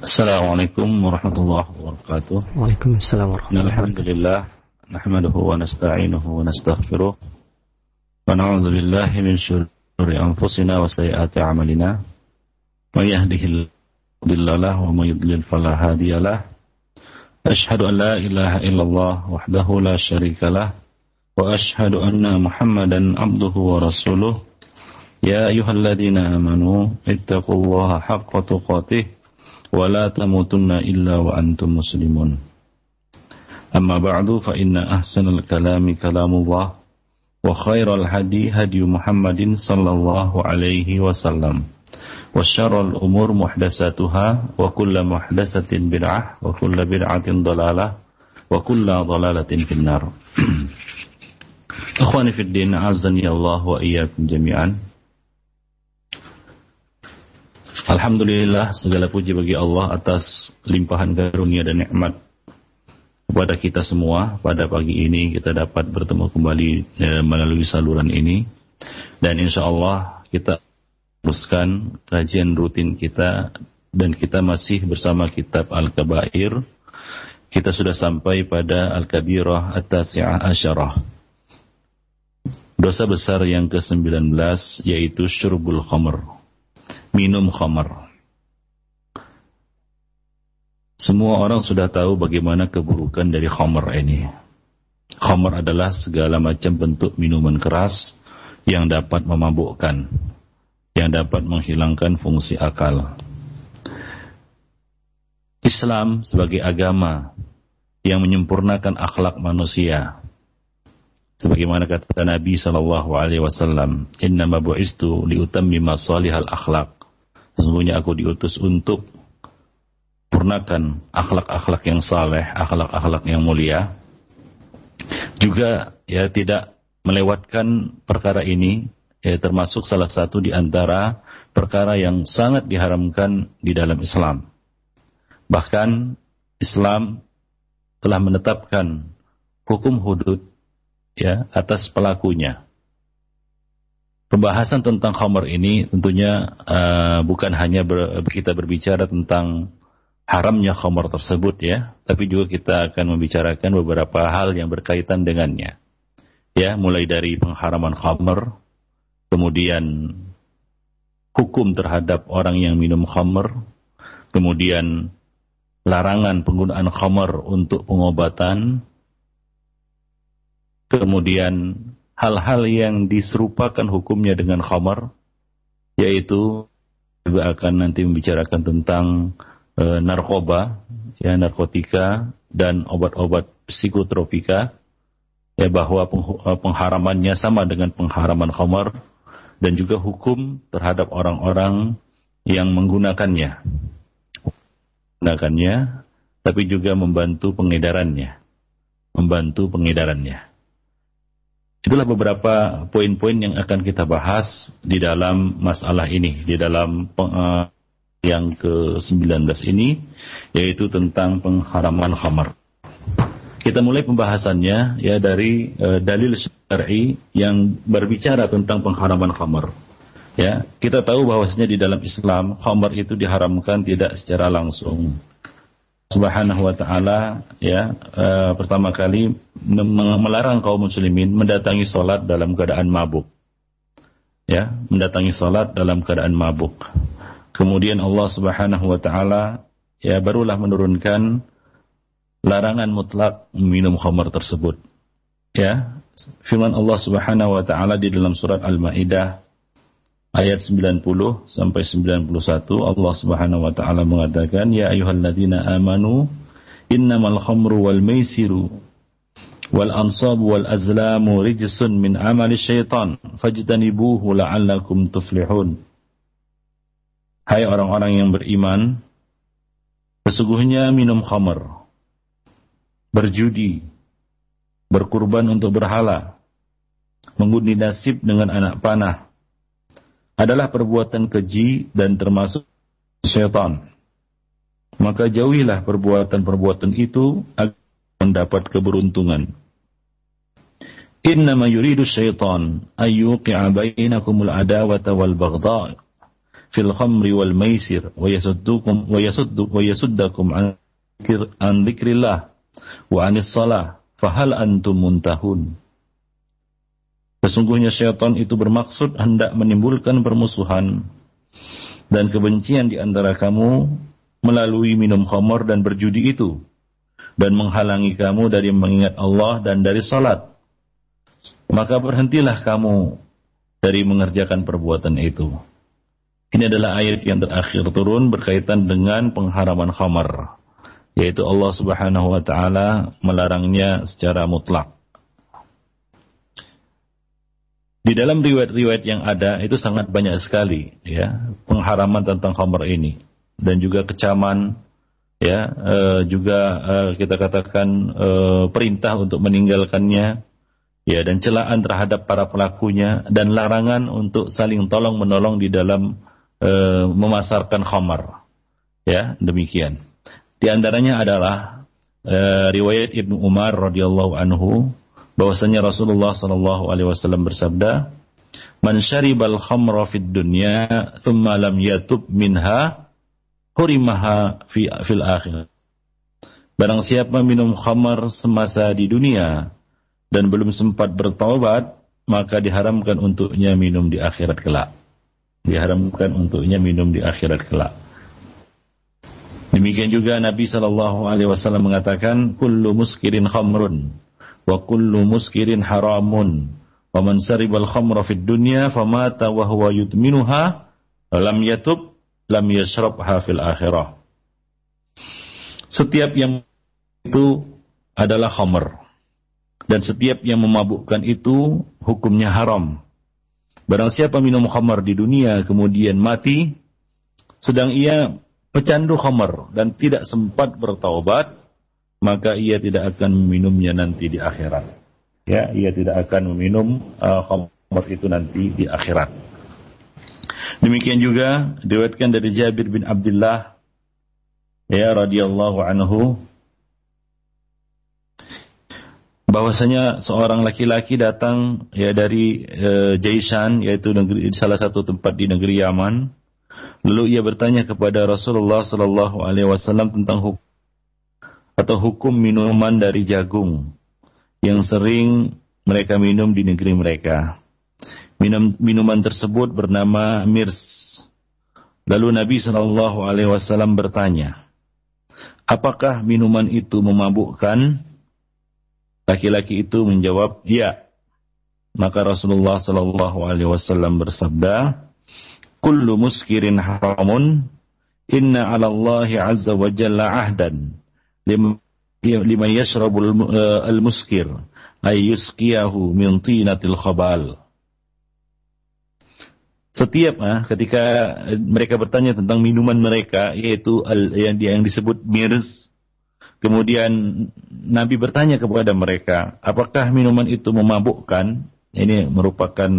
Assalamualaikum warahmatullahi wabarakatuh. Waalaikumsalam warahmatullahi wabarakatuh. Alhamdulillah nahmaduhu wa nasta'inuhu wa nastaghfiruh wa na'udzu billahi min syururi anfusina wa sayyiati a'malina. May yahdihillahu wa may yudlil fala hadiyalah. Asyhadu an la ilaha illallah wahdahu la syarikalah wa asyhadu anna Muhammadan abduhu wa rasuluh. Ya ayyuhalladzina amanu ittaqullaha haqqa tuqatih wa la tamutunna illa wa antum muslimun. Amma ba'du fa inna ahsanal kalami kalamullah wa khairal hadi hadi Muhammadin sallallahu alaihi wasallam wa syarrul umur muhdatsatuha wa kullu muhdatsatin bid'ah wa kullu bid'atin dhalalah wa kullu dhalalatin finnar. Akhwani fid din, azani Allah wa iyyakum jami'an. Alhamdulillah, segala puji bagi Allah atas limpahan karunia dan nikmat kepada kita semua. Pada pagi ini kita dapat bertemu kembali melalui saluran ini, dan insya Allah kita teruskan kajian rutin kita, dan kita masih bersama kitab Al-Kabair. Kita sudah sampai pada Al-Kabirah At-Tasi'ah Asyarah, dosa besar yang ke-19, yaitu syurbul khamr, minum khamar. Semua orang sudah tahu bagaimana keburukan dari khamar ini. Khamar adalah segala macam bentuk minuman keras yang dapat memabukkan, yang dapat menghilangkan fungsi akal. Islam sebagai agama yang menyempurnakan akhlak manusia, sebagaimana kata Nabi SAW, "Innama bu'istu liutammima salihal akhlaq." Sesungguhnya aku diutus untuk purnakan akhlak-akhlak yang saleh, akhlak-akhlak yang mulia. Juga tidak melewatkan perkara ini, termasuk salah satu di antara perkara yang sangat diharamkan di dalam Islam. Bahkan Islam telah menetapkan hukum hudud atas pelakunya. Pembahasan tentang khamar ini tentunya bukan hanya kita berbicara tentang haramnya khamar tersebut, tapi juga kita akan membicarakan beberapa hal yang berkaitan dengannya. Mulai dari pengharaman khamar, kemudian hukum terhadap orang yang minum khamar, kemudian larangan penggunaan khamar untuk pengobatan, kemudian hal-hal yang diserupakan hukumnya dengan khamar, yaitu juga akan nanti membicarakan tentang narkoba, narkotika dan obat-obat psikotropika, bahwa pengharamannya sama dengan pengharaman khamar, dan juga hukum terhadap orang-orang yang menggunakannya, tapi juga membantu pengedarannya. Itulah beberapa poin-poin yang akan kita bahas di dalam masalah ini, di dalam yang ke-19 ini, yaitu tentang pengharaman khamar. Kita mulai pembahasannya dari dalil syar'i yang berbicara tentang pengharaman khamar. Kita tahu bahwasanya di dalam Islam khamar itu diharamkan tidak secara langsung. Subhanahu wa ta'ala pertama kali melarang kaum muslimin mendatangi salat dalam keadaan mabuk. Mendatangi salat dalam keadaan mabuk. Kemudian Allah Subhanahu wa ta'ala barulah menurunkan larangan mutlak minum khamar tersebut. Firman Allah Subhanahu wa ta'ala di dalam surat Al-Maidah ayat 90 sampai 91, Allah Subhanahu wa ta'ala mengatakan, "Ya ayyuhalladzina amanu innamal khamru wal maisiru wal ansabu wal azlamu rijsun min amali syaitan fajtanibuhu la'allakum tuflihun." Hai orang-orang yang beriman, sesungguhnya minum khamar, berjudi, berkurban untuk berhala, mengundi nasib dengan anak panah adalah perbuatan keji dan termasuk syaitan. Maka jauhilah perbuatan-perbuatan itu agar mendapat keberuntungan. Innama yuridu syaitan ayyuqi'a bainakumul adawata wal baghdha fil khamri wal maisir wa yasuddakum an dzikrillah wa anis shalah fahal antum muntahun. Sesungguhnya syaitan itu bermaksud hendak menimbulkan permusuhan dan kebencian di antara kamu melalui minum khamar dan berjudi itu, dan menghalangi kamu dari mengingat Allah dan dari salat. Maka berhentilah kamu dari mengerjakan perbuatan itu. Ini adalah ayat yang terakhir turun berkaitan dengan pengharaman khamar, yaitu Allah Subhanahu wa taala melarangnya secara mutlak. Di dalam riwayat-riwayat yang ada itu sangat banyak sekali ya pengharaman tentang khamar ini, dan juga kecaman ya, kita katakan perintah untuk meninggalkannya ya, dan celaan terhadap para pelakunya, dan larangan untuk saling tolong menolong di dalam memasarkan khamar ya, demikian. Di antaranya adalah riwayat Ibnu Umar radhiyallahu anhu bahwasanya Rasulullah sallallahu alaihi wasallam bersabda, "Man syaribal khamra fid dunya thumma lam yatub minha hurimaha fil akhirah." Barang siapa minum khamar semasa di dunia dan belum sempat bertaubat, maka diharamkan untuknya minum di akhirat kelak. Diharamkan untuknya minum di akhirat kelak. Demikian juga Nabi sallallahu alaihi wasallam mengatakan, "Kullu muskirin khamrun wa kullu muskirin haramun wa man saribal khamra fid dunya famata wa huwa yudminuha lam yatub lam yashrabha fil akhirah." Setiap yang itu adalah khamr, dan setiap yang memabukkan itu hukumnya haram. Barang siapa minum khamr di dunia kemudian mati sedang ia pecandu khamr dan tidak sempat bertaubat, maka ia tidak akan meminumnya nanti di akhirat. Ya, ia tidak akan meminum khamr itu nanti di akhirat. Demikian juga diriwayatkan dari Jabir bin Abdullah ya radhiyallahu anhu bahwasanya seorang laki-laki datang ya dari Jaishan, yaitu salah satu tempat di negeri Yaman. Lalu ia bertanya kepada Rasulullah sallallahu alaihi wasallam tentang hukum minuman dari jagung yang sering mereka minum di negeri mereka. Minuman tersebut bernama mirs. Lalu Nabi sallallahu alaihi wasallam bertanya, "Apakah minuman itu memabukkan?" Laki-laki itu menjawab, "Ya." Maka Rasulullah sallallahu alaihi wasallam bersabda, "Kullu muskirin haramun, inna 'ala Allahi 'azza wa jalla 'ahdan liman yashrabul al-muskir ay yusqiyahu min tinatil khabal." Setiap ketika mereka bertanya tentang minuman mereka, yaitu yang disebut mirs, kemudian Nabi bertanya kepada mereka, apakah minuman itu memabukkan? Ini merupakan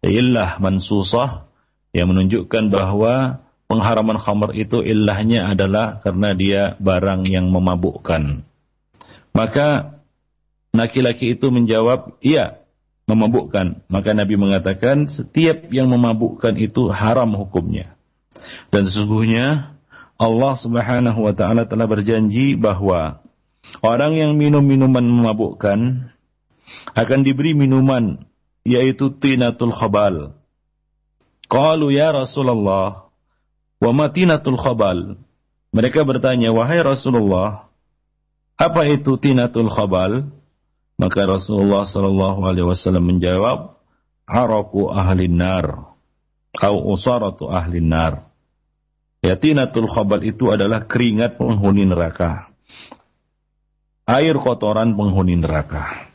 illah mansusah yang menunjukkan bahwa pengharaman khamr itu illahnya adalah karena dia barang yang memabukkan. Maka laki-laki itu menjawab, iya, memabukkan. Maka Nabi mengatakan, setiap yang memabukkan itu haram hukumnya. Dan sesungguhnya Allah Subhanahu wa taala telah berjanji bahwa orang yang minum minuman memabukkan akan diberi minuman yaitu tinatul khabal. Qalu ya Rasulullah, wa ma tinatul khabal? Mereka bertanya, wahai Rasulullah, apa itu tinatul khabal? Maka Rasulullah sallallahu alaihi wasallam menjawab, araku ahlin nar atau usaratu ahlin nar. Ya, tinatul khabal itu adalah keringat penghuni neraka, air kotoran penghuni neraka.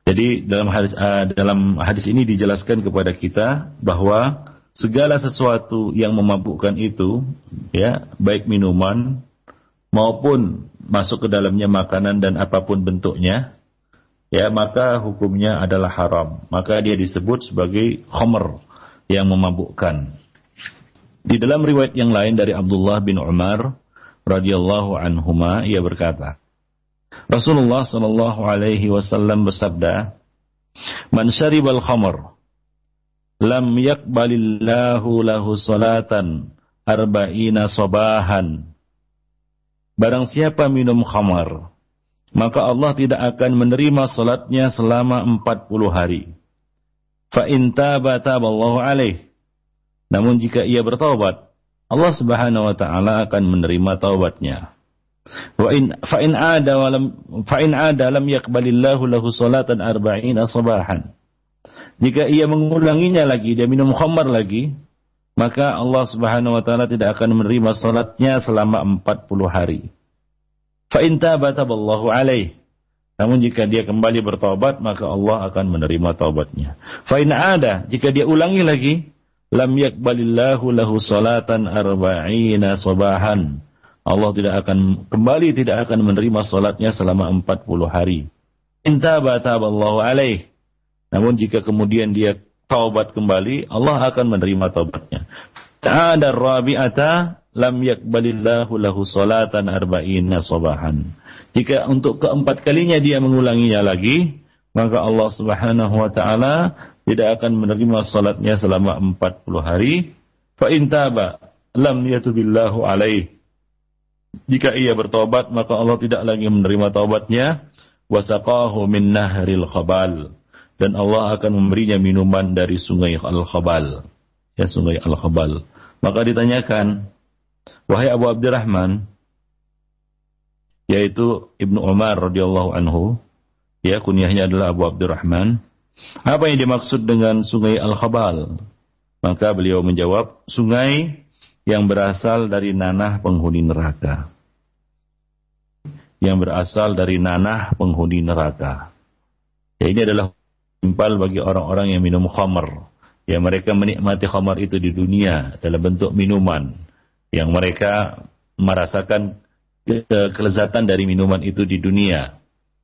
Jadi dalam hadis ini dijelaskan kepada kita bahwa segala sesuatu yang memabukkan itu, ya, baik minuman maupun masuk ke dalamnya makanan dan apapun bentuknya, ya, maka hukumnya adalah haram. Maka dia disebut sebagai khamr yang memabukkan. Di dalam riwayat yang lain dari Abdullah bin Umar radhiyallahu anhuma, ia berkata, Rasulullah sallallahu alaihi wasallam bersabda, "Man syaribal khamr lam yaqbalillahu lahu salatan arba'ina sabahan. Barang siapa minum khamar, maka Allah tidak akan menerima salatnya selama 40 hari. Fa in taba taballahu alaih. Namun jika ia bertaubat, Allah Subhanahu wa taala akan menerima taubatnya. Fa in ada lam yaqbalillahu lahu salatan arba'ina sabahan. Jika ia mengulanginya lagi, dia minum khamar lagi, maka Allah Subhanahu wa taala tidak akan menerima salatnya selama 40 hari. Fa in taba taballahu alaih. Namun jika dia kembali bertaubat, maka Allah akan menerima taubatnya. Fa in ada, jika dia ulangi lagi, lam yaqbalillahu lahu salatan arba'ina sabahan. Allah tidak akan menerima salatnya selama 40 hari. In taba taballahu alaih. Namun jika kemudian dia taubat kembali, Allah akan menerima taubatnya. Ta'ada rabi'ata lam yakbalillahu lahu salatan arba'ina sabahan. Jika untuk keempat kalinya dia mengulanginya lagi, maka Allah Subhanahu wa taala tidak akan menerima salatnya selama 40 hari. Fa in taba lam yatubillahu alaih. Jika ia bertobat, maka Allah tidak lagi menerima taubatnya. Wasaqahu min nahril khabal. Dan Allah akan memberinya minuman dari sungai Al-Khabal. Ya, sungai Al-Khabal. Maka ditanyakan, wahai Abu Abdurrahman, yaitu Ibnu Umar radhiyallahu anhu, ya, kunyahnya adalah Abu Abdurrahman, apa yang dimaksud dengan sungai Al-Khabal? Maka beliau menjawab, sungai yang berasal dari nanah penghuni neraka. Yang berasal dari nanah penghuni neraka. Ya, ini adalah timpal bagi orang-orang yang minum khamar. Ya, mereka menikmati khamar itu di dunia dalam bentuk minuman. Yang mereka merasakan kelezatan dari minuman itu di dunia.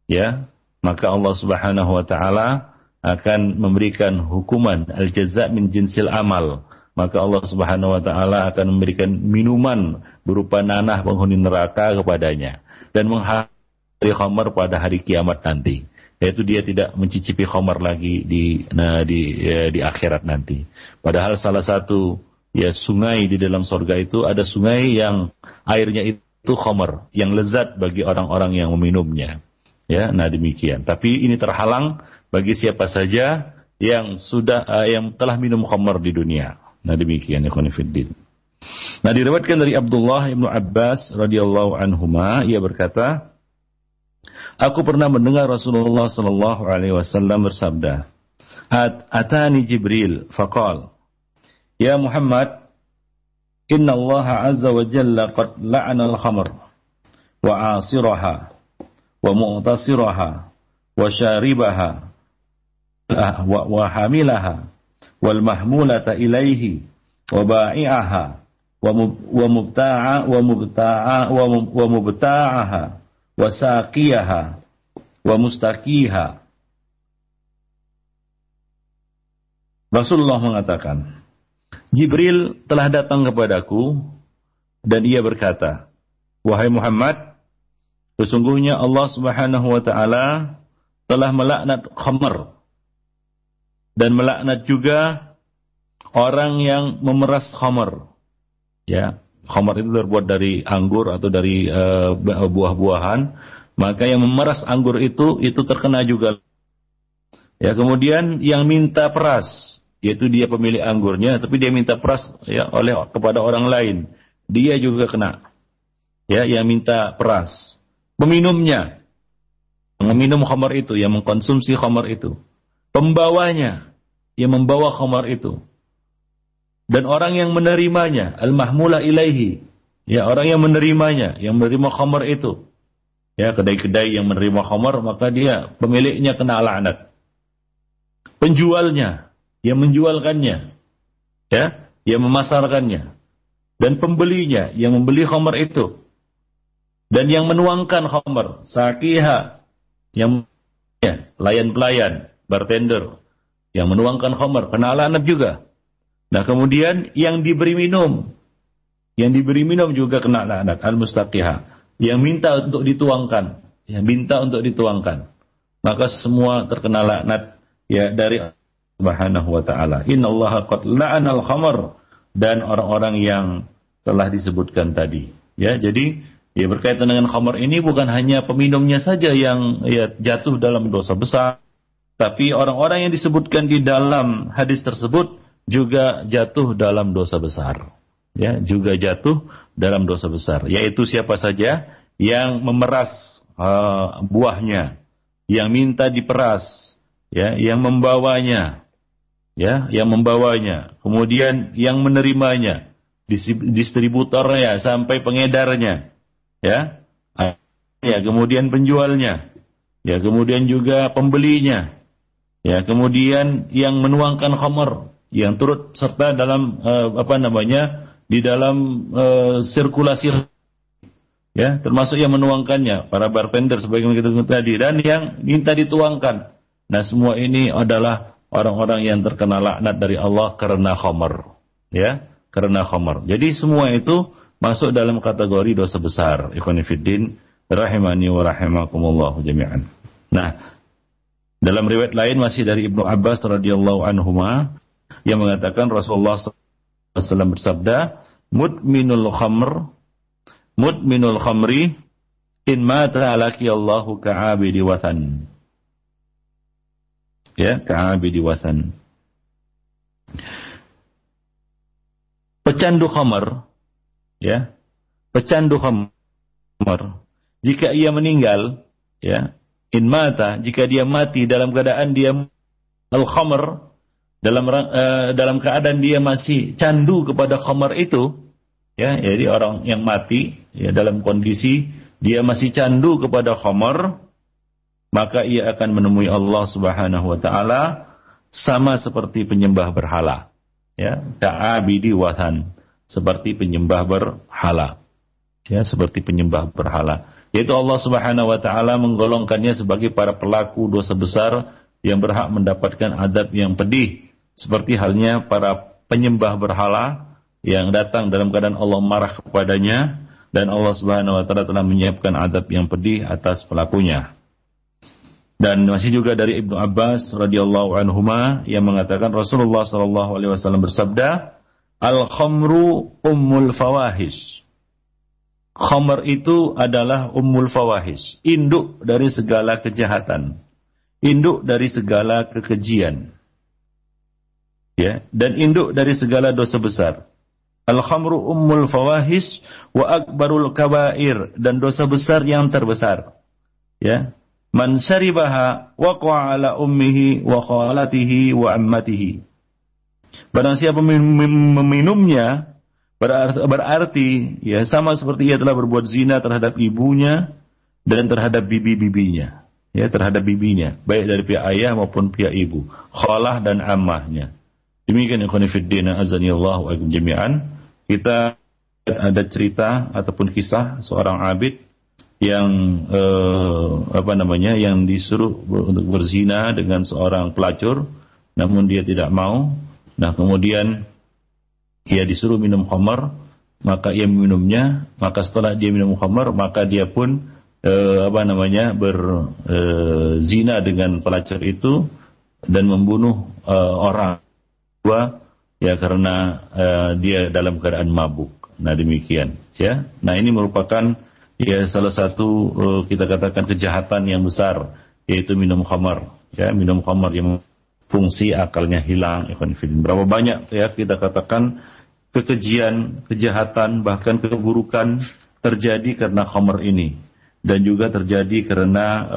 Ya, maka Allah Subhanahu wa taala akan memberikan hukuman al-jaza' min jinsil amal. Maka Allah Subhanahu wa taala akan memberikan minuman berupa nanah penghuni neraka kepadanya dan menghadiri khamar pada hari kiamat nanti. Yaitu dia tidak mencicipi khamar lagi di akhirat nanti. Padahal salah satu ya sungai di dalam surga itu ada sungai yang airnya itu khamar, yang lezat bagi orang-orang yang meminumnya. Ya, nah demikian. Tapi ini terhalang bagi siapa saja yang telah minum khamar di dunia. Nah demikian ya khonifuddin. Nah diriwayatkan dari Abdullah ibnu Abbas radhiyallahu anhuma, ia berkata, aku pernah mendengar Rasulullah sallallahu alaihi wasallam bersabda, atani Jibril faqal, ya Muhammad, inna Allah azza wa jalla qad la'ana al-khamr wa 'asiraha wa mu'tasiraha wa syaribaha wa hamilaha wal mahmulata ilaihi wa ba'i'aha wa mubta'aha wa saqiyaha wa mustaqiha. Rasulullah mengatakan, Jibril telah datang kepadaku dan ia berkata, wahai Muhammad, sesungguhnya Allah Subhanahu wa taala telah melaknat khamar dan melaknat juga orang yang memeras khamar. Ya, khamar itu terbuat dari anggur atau dari buah-buahan, maka yang memeras anggur itu terkena juga. Ya, kemudian yang minta peras, yaitu dia pemilik anggurnya, tapi dia minta peras ya kepada orang lain, dia juga kena. Ya, yang minta peras, peminumnya, yang meminum khamar itu, yang mengkonsumsi khamar itu, pembawanya, yang membawa khamar itu, dan orang yang menerimanya, al-mahmula ilaihi, ya orang yang menerimanya, yang menerima khamar itu, ya kedai-kedai yang menerima khamar, maka dia pemiliknya kena laknat. Penjualnya, yang menjualkannya, ya, yang memasarkannya, dan pembelinya, yang membeli khamar itu, dan yang menuangkan khamar, saqiha, yang ya, pelayan-pelayan, bartender, yang menuangkan khamar, kena laknat juga. Nah kemudian yang diberi minum juga kena laknat, al-mustaqiha, yang minta untuk dituangkan, maka semua terkena laknat ya dari Subhanahu wa taala. Innallaha qad la'anal khamr, dan orang-orang yang telah disebutkan tadi. Ya, jadi ya berkaitan dengan khamr ini bukan hanya peminumnya saja yang ya jatuh dalam dosa besar, tapi orang-orang yang disebutkan di dalam hadis tersebut juga jatuh dalam dosa besar. Ya, juga jatuh dalam dosa besar, yaitu siapa saja yang memeras buahnya, yang minta diperas, ya, yang membawanya, ya, yang membawanya, kemudian yang menerimanya, distributornya sampai pengedarnya, ya, ya, kemudian penjualnya, ya, kemudian juga pembelinya, ya, kemudian yang menuangkan khamr, yang turut serta dalam di dalam sirkulasi, ya, termasuk yang menuangkannya, para bartender sebagaimana kita katakan tadi, dan yang minta dituangkan. Nah, semua ini adalah orang-orang yang terkena laknat dari Allah karena khamr, ya, karena khamr. Jadi semua itu masuk dalam kategori dosa besar. Ikhwani fiddin, rahimani wa rahimakumullah jami'an. Nah, dalam riwayat lain masih dari Ibnu Abbas radhiyallahu anhuma yang mengatakan Rasulullah SAW bersabda, mudminul khamri in mata alaki Allahu ka'abidi wathan. Ya, ka'abidi wathan. Pecandu khamr, ya, pecandu khamr, jika ia meninggal, ya, in mata, jika dia mati dalam keadaan dia al-khamr, dalam keadaan dia masih candu kepada khamr itu, ya, jadi orang yang mati, ya, dalam kondisi dia masih candu kepada khamr, maka ia akan menemui Allah Subhanahu wa taala sama seperti penyembah berhala, ya, ka'abidi wathan, seperti penyembah berhala, ya, seperti penyembah berhala, yaitu Allah Subhanahu wa taala menggolongkannya sebagai para pelaku dosa besar yang berhak mendapatkan adab yang pedih, seperti halnya para penyembah berhala yang datang dalam keadaan Allah marah kepadanya, dan Allah Subhanahu wa taala telah menyiapkan adab yang pedih atas pelakunya. Dan masih juga dari Ibnu Abbas radhiyallahu anhuma yang mengatakan Rasulullah sallallahu alaihi wasallam bersabda, al-khamru ummul fawahish. Khamr itu adalah ummul fawahish, induk dari segala kejahatan, induk dari segala kekejian, ya, dan induk dari segala dosa besar. Al-khamru ummul fawahish wa akbarul kabair, dan dosa besar yang terbesar. Ya, man syaribaha waqa'a ala ummihi wa khalatihi wa ammatihi. Barang siapa meminumnya, berarti ya sama seperti ia telah berbuat zina terhadap ibunya dan terhadap bibi-bibinya, ya, terhadap bibinya, baik dari pihak ayah maupun pihak ibu, khalah dan ammahnya. Demikian ikhwan fillah azanillahu wa jami'an. Kita ada cerita ataupun kisah seorang abid yang yang disuruh untuk berzina dengan seorang pelacur, namun dia tidak mau. Nah, kemudian ia disuruh minum khamar, maka ia minumnya, maka setelah dia minum khamar, maka dia pun berzina dengan pelacur itu dan membunuh orang dua, ya, karena dia dalam keadaan mabuk. Nah, demikian, ya. Nah, ini merupakan ya salah satu kita katakan kejahatan yang besar, yaitu minum khamar, ya, minum khamar yang fungsi akalnya hilang. Berapa banyak ya kita katakan kekejian, kejahatan, bahkan keburukan terjadi karena khamar ini, dan juga terjadi karena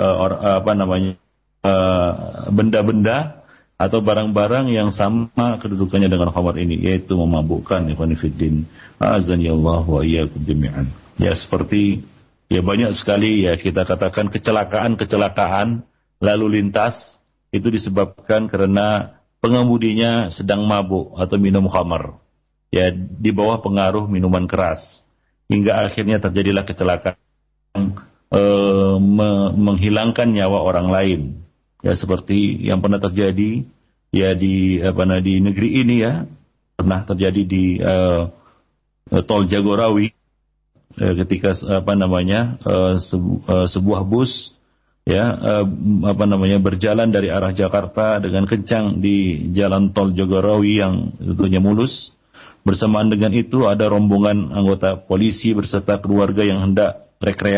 benda-benda atau barang-barang yang sama kedudukannya dengan khamar ini, yaitu memabukkan. Ikhwan fillah, azanillahu wa iyyakum jami'an. Ya, seperti ya banyak sekali ya kita katakan kecelakaan lalu lintas itu disebabkan karena pengemudinya sedang mabuk atau minum khamar, ya, di bawah pengaruh minuman keras, hingga akhirnya terjadilah kecelakaan menghilangkan nyawa orang lain. Ya, seperti yang pernah terjadi ya di negeri ini, ya, pernah terjadi di Tol Jagorawi ketika sebuah bus berjalan dari arah Jakarta dengan kencang di jalan tol Jagorawi yang tentunya mulus. Bersamaan dengan itu ada rombongan anggota polisi beserta keluarga yang hendak rekreasi